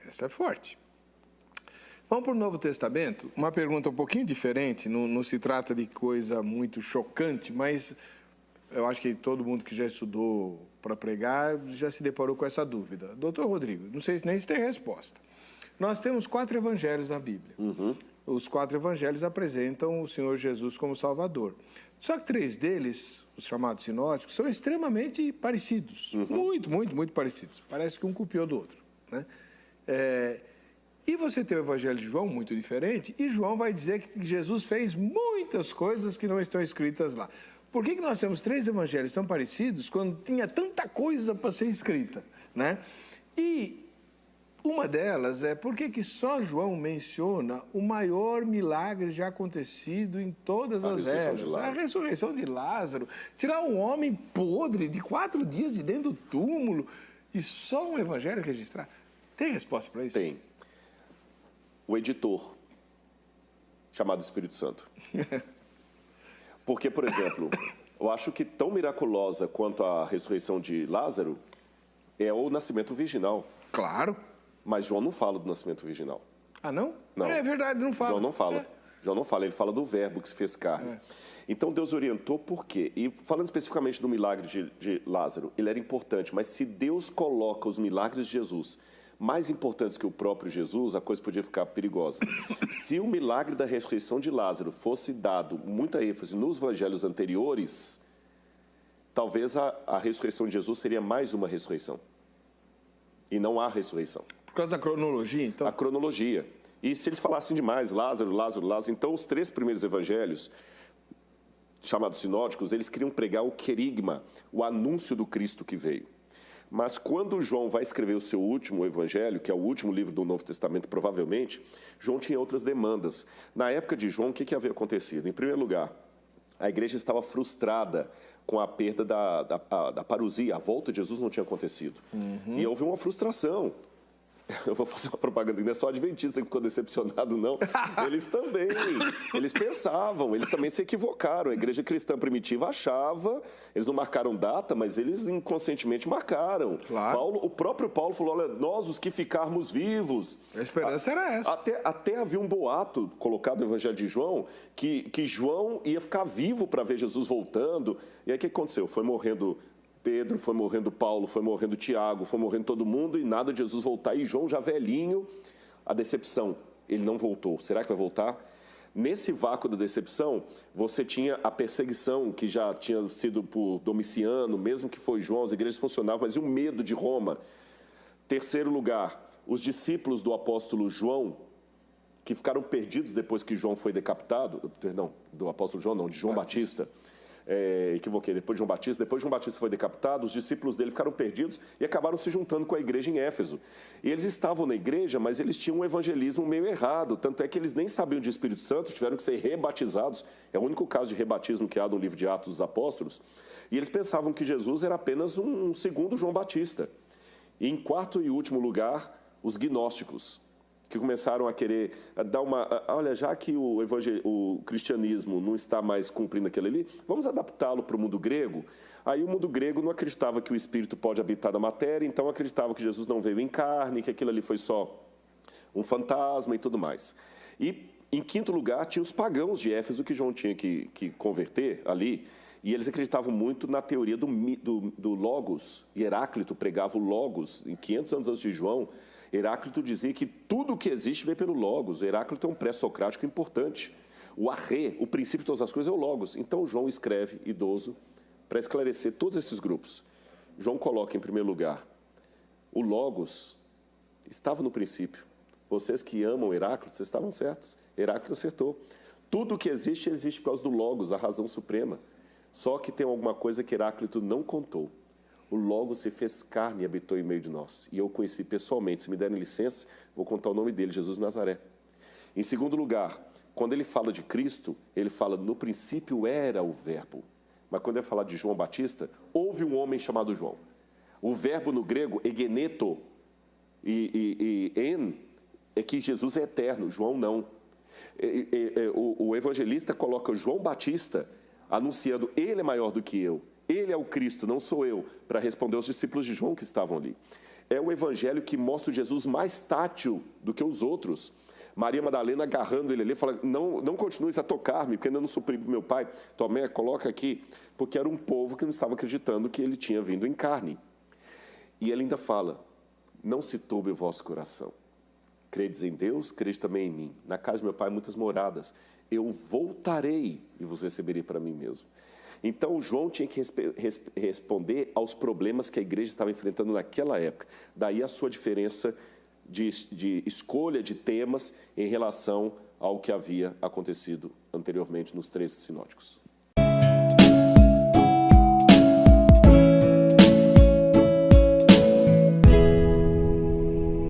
Essa é forte. Vamos para o Novo Testamento. Uma pergunta um pouquinho diferente, não se trata de coisa muito chocante, mas eu acho que todo mundo que já estudou para pregar já se deparou com essa dúvida. Doutor Rodrigo, não sei nem se tem resposta. Nós temos 4 evangelhos na Bíblia. Os 4 evangelhos apresentam o Senhor Jesus como Salvador. Só que 3 deles, os chamados sinóticos, são extremamente parecidos. Muito parecidos. Parece que um copiou do outro, né? E você tem o Evangelho de João, muito diferente, e João vai dizer que Jesus fez muitas coisas que não estão escritas lá. Por que nós temos 3 evangelhos tão parecidos quando tinha tanta coisa para ser escrita, né? E uma delas é por que só João menciona o maior milagre já acontecido em todas as eras, a ressurreição de Lázaro, tirar um homem podre de 4 dias de dentro do túmulo, e só um evangelho registrar. Tem resposta para isso? Tem. O editor, chamado Espírito Santo. Porque, por exemplo, eu acho que tão miraculosa quanto a ressurreição de Lázaro é o nascimento virginal. Claro. Mas João não fala do nascimento virginal. Ah, não? Não. É verdade, não fala. João não fala. João não fala, ele fala do verbo que se fez carne. Então, Deus orientou por quê? E falando especificamente do milagre de Lázaro, ele era importante, mas se Deus coloca os milagres de Jesus mais importantes que o próprio Jesus, a coisa podia ficar perigosa. Se o milagre da ressurreição de Lázaro fosse dado muita ênfase nos evangelhos anteriores, talvez a ressurreição de Jesus seria mais uma ressurreição. E não há ressurreição. Por causa da cronologia, então? A cronologia. E se eles falassem demais, Lázaro, então os 3 primeiros evangelhos, chamados sinóticos, eles queriam pregar o querigma, o anúncio do Cristo que veio. Mas quando João vai escrever o seu último evangelho, que é o último livro do Novo Testamento, provavelmente, João tinha outras demandas. Na época de João, o que havia acontecido? Em primeiro lugar, a igreja estava frustrada com a perda da parousia, a volta de Jesus não tinha acontecido. E houve uma frustração. Eu vou fazer uma propaganda, não é só adventista que ficou decepcionado, não. Eles também, eles pensavam, eles também se equivocaram. A igreja cristã primitiva achava, eles não marcaram data, mas eles inconscientemente marcaram. Claro. O próprio Paulo falou, olha, nós os que ficarmos vivos. A esperança era essa. Até havia um boato colocado no Evangelho de João, que João ia ficar vivo para ver Jesus voltando. E aí o que aconteceu? Foi morrendo Pedro, foi morrendo Paulo, foi morrendo Tiago, foi morrendo todo mundo e nada de Jesus voltar. E João já velhinho, a decepção, ele não voltou. Será que vai voltar? Nesse vácuo da decepção, você tinha a perseguição que já tinha sido por Domiciano, mesmo que foi João, as igrejas funcionavam, mas e o medo de Roma? Terceiro lugar, os discípulos do apóstolo João, que ficaram perdidos depois que João foi decapitado, perdão, do apóstolo João não, de João Batista. Equivoquei, depois de João Batista foi decapitado, os discípulos dele ficaram perdidos e acabaram se juntando com a igreja em Éfeso. E eles estavam na igreja, mas eles tinham um evangelismo meio errado, tanto é que eles nem sabiam de Espírito Santo, tiveram que ser rebatizados, é o único caso de rebatismo que há no livro de Atos dos Apóstolos, e eles pensavam que Jesus era apenas um segundo João Batista. E em quarto e último lugar, os gnósticos, que começaram a querer dar olha, já que o cristianismo não está mais cumprindo aquilo ali, vamos adaptá-lo para o mundo grego. Aí o mundo grego não acreditava que o espírito pode habitar na matéria, então acreditava que Jesus não veio em carne, que aquilo ali foi só um fantasma e tudo mais. E, em quinto lugar, tinha os pagãos de Éfeso que João tinha que converter ali, e eles acreditavam muito na teoria do Logos, e Heráclito pregava o Logos, em 500 anos antes de João. Heráclito dizia que tudo o que existe vem pelo Logos. Heráclito é um pré-socrático importante. O arre, o princípio de todas as coisas, é o Logos. Então, João escreve, idoso, para esclarecer todos esses grupos. João coloca, em primeiro lugar, o Logos estava no princípio. Vocês que amam Heráclito, vocês estavam certos. Heráclito acertou. Tudo o que existe, existe por causa do Logos, a razão suprema. Só que tem alguma coisa que Heráclito não contou. O Logos se fez carne e habitou em meio de nós. E eu o conheci pessoalmente. Se me derem licença, vou contar o nome dele, Jesus de Nazaré. Em segundo lugar, quando ele fala de Cristo, ele fala, no princípio era o verbo. Mas quando ele fala de João Batista, houve um homem chamado João. O verbo no grego, egeneto, e en, é que Jesus é eterno, João não. O evangelista coloca João Batista anunciando, ele é maior do que eu. Ele é o Cristo, não sou eu, para responder aos discípulos de João que estavam ali. É o evangelho que mostra o Jesus mais tátil do que os outros. Maria Madalena agarrando ele ali, fala, não continues a tocar-me, porque ainda não supri para meu pai. Tomé, coloca aqui, porque era um povo que não estava acreditando que ele tinha vindo em carne. E ele ainda fala, não se turbe o vosso coração. Credes em Deus, crede também em mim. Na casa de meu pai, muitas moradas. Eu voltarei e vos receberei para mim mesmo. Então, João tinha que responder aos problemas que a igreja estava enfrentando naquela época. Daí a sua diferença de escolha de temas em relação ao que havia acontecido anteriormente nos 13 sinóticos.